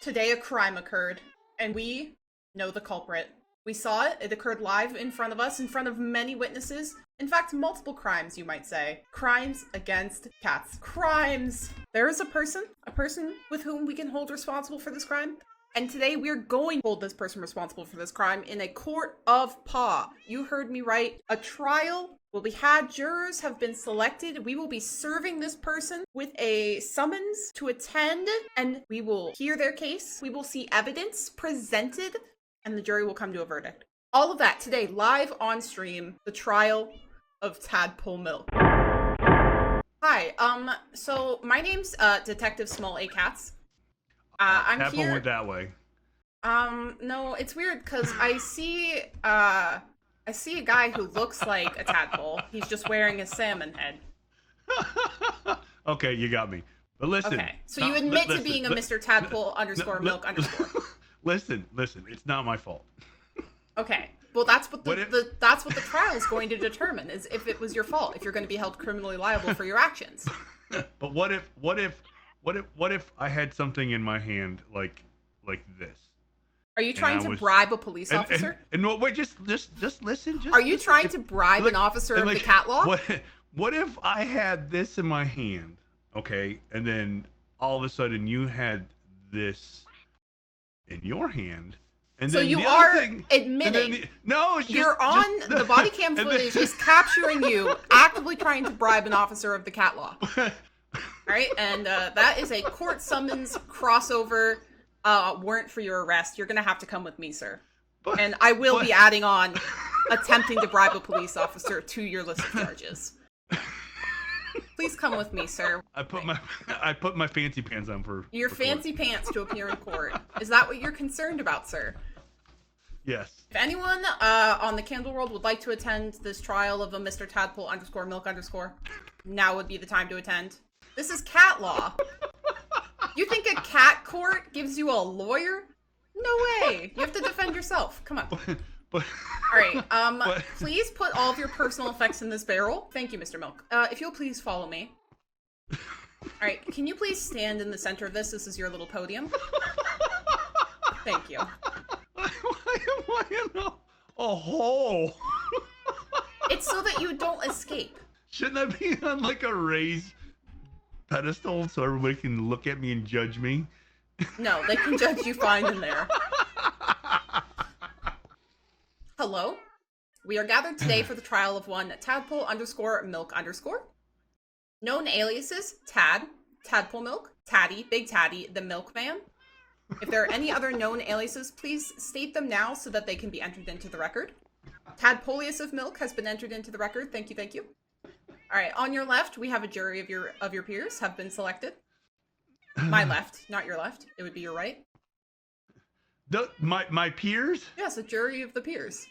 Today a crime occurred, and we know the culprit. We saw it. It occurred live in front of us, in front of many witnesses. In fact, multiple crimes, you might say. Crimes against cats. Crimes! There is a person with whom we can hold responsible for this crime. And today we're going to hold this person responsible for this crime in a court of paw. You heard me right. A trial will be had. Jurors have been selected. We will be serving this person with a summons to attend, and we will hear their case. We will see evidence presented, and the jury will come to a verdict. All of that today, live on stream, the trial of Tadpole Milk. Hi, so my name's Detective SmoLCatzZ. I'm Tadpole here. went that way. No, it's weird because I see a guy who looks like a tadpole. He's just wearing a salmon head. Okay, you got me. But listen. Okay, so you admit to being a Mr. Tadpole _ milk _ Listen, it's not my fault. Okay, well that's what that's what the trial is going to determine, is if it was your fault, if you're going to be held criminally liable for your actions. But what if I had something in my hand like this? Are you trying to bribe a police officer? And no, wait, just listen. Are you trying to bribe an officer of the cat law? What if I had this in my hand, okay, and then all of a sudden you had this in your hand, and then you the are other thing, admitting no, it's you're on the body cam footage is capturing you actively trying to bribe an officer of the cat law. All right, and that is a court summons crossover warrant for your arrest. You're gonna have to come with me, sir. And I will be adding on attempting to bribe a police officer to your list of charges. Please come with me, sir. I put my fancy pants on for your fancy pants to appear in court. Is that what you're concerned about, sir? Yes. If anyone on the Candle World would like to attend this trial of a Mr. Tadpole _ milk _ now would be the time to attend. This is cat law. You think a cat court gives you a lawyer? No way. You have to defend yourself. Come on. But all right. Please put all of your personal effects in this barrel. Thank you, Mr. Milk. If you'll please follow me. All right. Can you please stand in the center of this? This is your little podium. Thank you. Why am I in a hole? It's so that you don't escape. Shouldn't I be on like a raised pedestal so everybody can look at me and judge me? No, they can judge you fine in there. Hello? We are gathered today for the trial of one Tadpole _ milk _ known aliases Tad, Tadpole Milk, Taddy, Big Taddy, the Milkman. If there are any other known aliases, please state them now so that they can be entered into the record. Tadpoleus of Milk has been entered into the record. Thank you, thank you. All right, on your left, we have a jury of your peers have been selected. My left, not your left. It would be your right. My peers? Yes, a jury of the peers.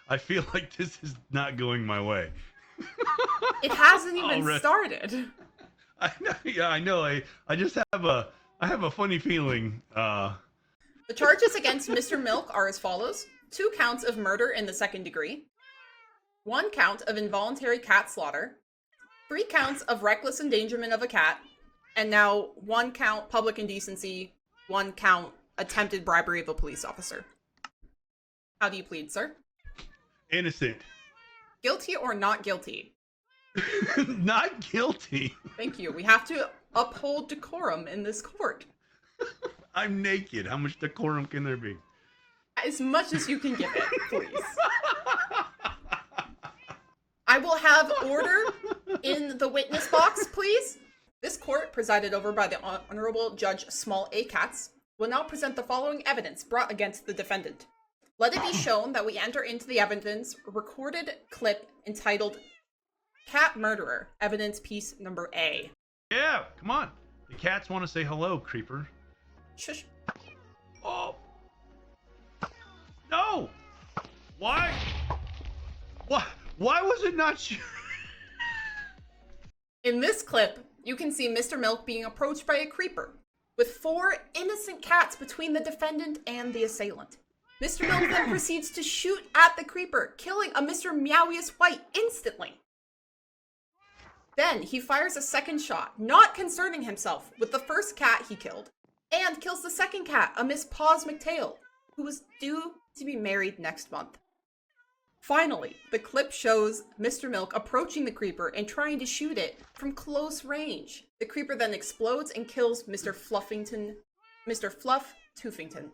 I feel like this is not going my way. It hasn't even started. I know. Yeah, I know. I just have a funny feeling. The charges against Mr. Milk are as follows: 2 counts of murder in the 2nd degree, 1 count of involuntary cat slaughter, 3 counts of reckless endangerment of a cat, and now 1 count public indecency, 1 count attempted bribery of a police officer. How do you plead, sir? Innocent. Guilty or not guilty? Not guilty. Thank you. We have to uphold decorum in this court. I'm naked. How much decorum can there be? As much as you can give it, please. I will have order in the witness box, please. This court, presided over by the Honorable Judge SmoLCatzZ, will now present the following evidence brought against the defendant. Let it be shown that we enter into the evidence recorded clip entitled Cat Murderer, evidence piece number A. Yeah, come on. The cats want to say hello, creeper. Shush. Oh. No. Why? Why was it not you? In this clip, you can see Mr. Milk being approached by a creeper with 4 innocent cats between the defendant and the assailant. Mr. Milk then proceeds to shoot at the creeper, killing a Mr. Meowiest White instantly. Then he fires a second shot, not concerning himself with the first cat he killed, and kills the second cat, a Miss Paws McTail, who was due to be married next month. Finally, the clip shows Mr. Milk approaching the creeper and trying to shoot it from close range. The creeper then explodes and kills Mr. Fluff Toofington.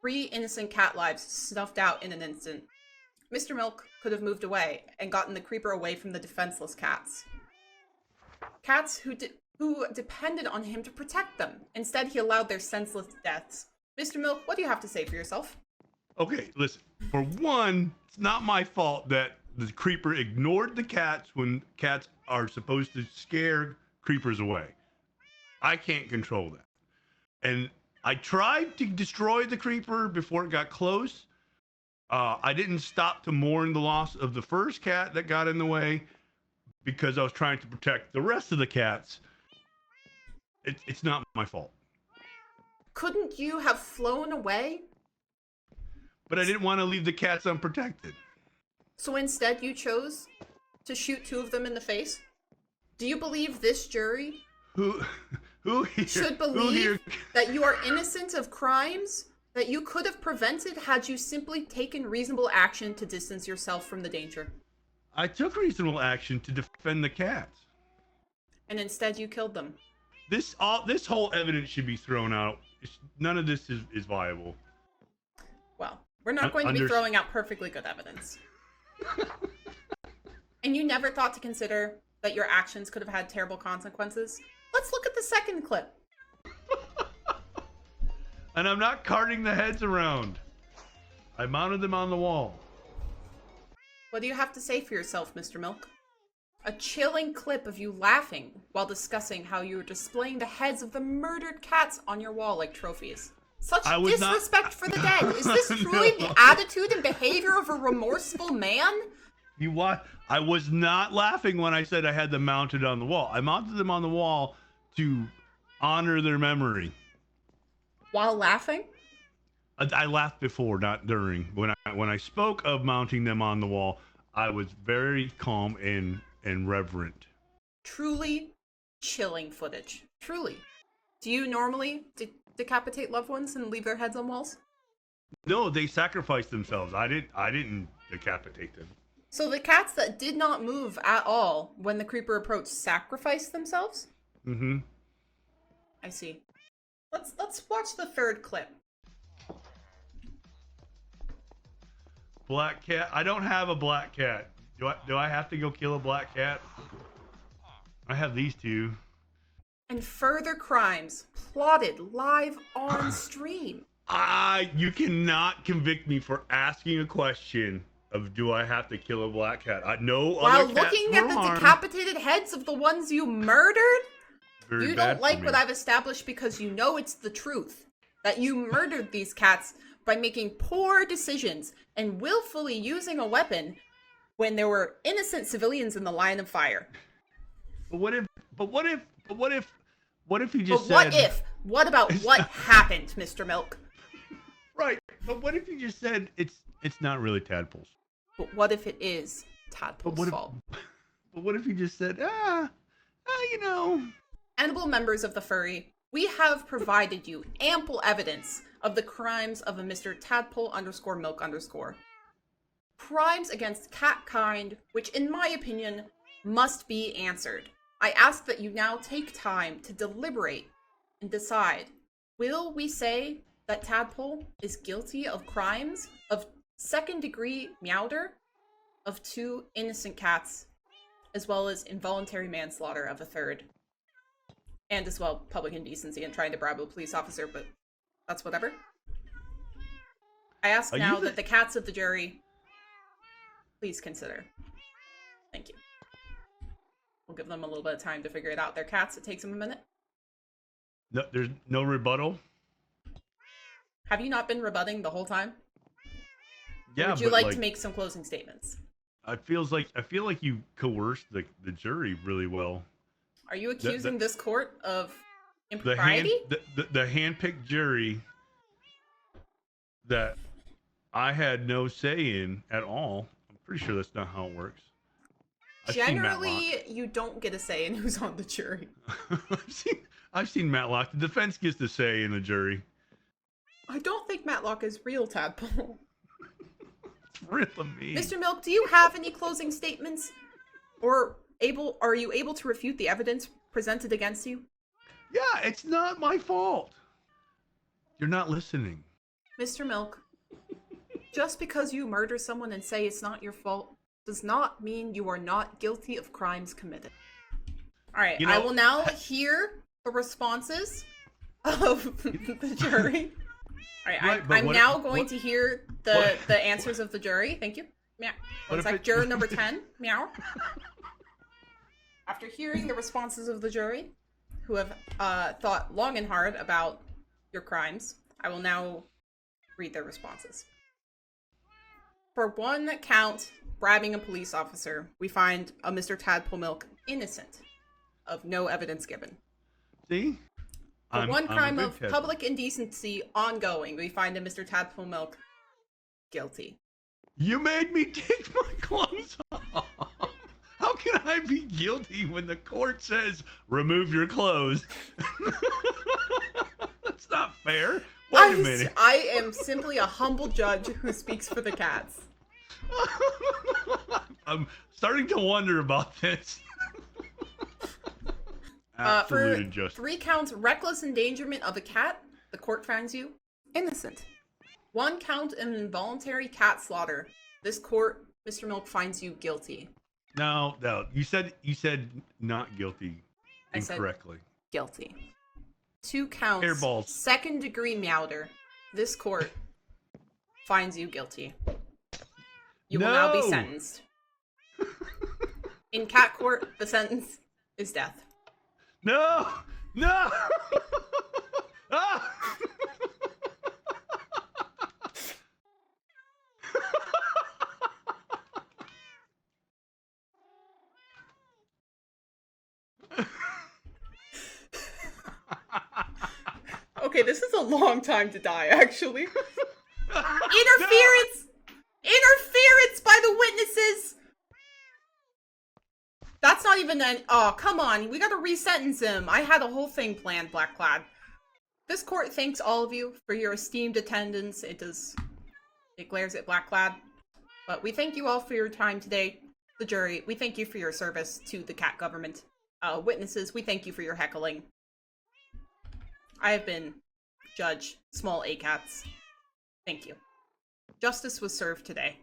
3 innocent cat lives snuffed out in an instant. Mr. Milk could have moved away and gotten the creeper away from the defenseless cats. Cats who depended on him to protect them. Instead, he allowed their senseless deaths. Mr. Milk, what do you have to say for yourself? Okay, listen. For one, it's not my fault that the creeper ignored the cats when cats are supposed to scare creepers away. I can't control that. And I tried to destroy the creeper before it got close. I didn't stop to mourn the loss of the first cat that got in the way because I was trying to protect the rest of the cats. It's not my fault. Couldn't you have flown away? But I didn't want to leave the cats unprotected. So instead you chose to shoot 2 of them in the face? Do you believe this jury Who here, should believe that you are innocent of crimes that you could have prevented had you simply taken reasonable action to distance yourself from the danger? I took reasonable action to defend the cats. And instead you killed them. This whole evidence should be thrown out. None of this is viable. Well, we're not going to be throwing out perfectly good evidence. And you never thought to consider that your actions could have had terrible consequences? Let's look at the second clip. And I'm not carting the heads around. I mounted them on the wall. What do you have to say for yourself, Mr. Milk? A chilling clip of you laughing while discussing how you were displaying the heads of the murdered cats on your wall like trophies. Such disrespect for the dead. Is this truly the attitude and behavior of a remorseful man? I was not laughing when I said I had them mounted on the wall. I mounted them on the wall to honor their memory. While laughing? I laughed before, not during. When I spoke of mounting them on the wall, I was very calm and reverent. Truly chilling footage. Truly. Do you normally decapitate loved ones and leave their heads on walls? No, they sacrificed themselves. I didn't decapitate them. So the cats that did not move at all when the creeper approached sacrificed themselves? Mm-hmm. I see. Let's watch the third clip. Black cat. I don't have a black cat. Do I have to go kill a black cat? I have these 2. And further crimes plotted live on stream. You cannot convict me for asking a question of do I have to kill a black cat? No While other cats looking at the harmed. decapitated heads of the ones you murdered? Very you bad don't like for me. what I've established because you know it's the truth. That you murdered these cats by making poor decisions and willfully using a weapon when there were innocent civilians in the line of fire. But what if you just But said... what about what happened, Mr. Milk? Right, but what if you just said it's not really Tadpole's? But what if it is Tadpole's fault? But what if you just said, you know... Honorable members of the furry, we have provided you ample evidence of the crimes of a Mr. Tadpole_Milk_. Crimes against catkind, which in my opinion, must be answered. I ask that you now take time to deliberate and decide. Will we say that Tadpole is guilty of crimes of second-degree meowder of 2 innocent cats, as well as involuntary manslaughter of a 3rd? And as well, public indecency and trying to bribe a police officer, but that's whatever. I ask now that the cats of the jury please consider. Thank you. We'll give them a little bit of time to figure it out. They're cats, it takes them a minute. No, there's no rebuttal? Have you not been rebutting the whole time? Yeah, or would you like to make some closing statements? I feel like you coerced the jury really well. Are you accusing this court of impropriety? The hand-picked jury that I had no say in at all. I'm pretty sure that's not how it works. Generally, you don't get a say in who's on the jury. I've seen Matlock. The defense gets to say in the jury. I don't think Matlock is real, Tadpole. It's really me. Mr. Milk, do you have any closing statements? Or are you able to refute the evidence presented against you? Yeah, it's not my fault. You're not listening. Mr. Milk, just because you murder someone and say it's not your fault does not mean you are not guilty of crimes committed. Alright, I will now hear the responses of the jury. Alright, I'm now going to hear the answers of the jury. Thank you. Meow. One sec. Juror number 10. Meow. After hearing the responses of the jury, who have thought long and hard about your crimes, I will now read their responses. For one count, bribing a police officer, we find a Mr. Tadpole Milk innocent of no evidence given. See? For one crime of public indecency ongoing, we find a Mr. Tadpole Milk guilty. You made me take my clothes off. How can I be guilty when the court says remove your clothes? That's not fair. Wait a minute. I am simply a humble judge who speaks for the cats. I'm starting to wonder about this. Absolute injustice. 3 counts reckless endangerment of a cat, the court finds you innocent. 1 count of involuntary cat slaughter. This court, Mr. Milk, finds you guilty. No. You said not guilty incorrectly. Guilty. 2 counts. Hairballs. Second-degree meowder. This court finds you guilty. You will now be sentenced. In cat court, the sentence is death. No! Ah! Okay, this is a long time to die, actually. Interference! Interference by the witnesses! That's not even an... Oh, come on. We gotta re-sentence him. I had a whole thing planned, Blackclad. This court thanks all of you for your esteemed attendance. It glares at Blackclad. But we thank you all for your time today. The jury, we thank you for your service to the cat government. Witnesses, we thank you for your heckling. I have been Judge SmoLCatzZ. Thank you. Justice was served today.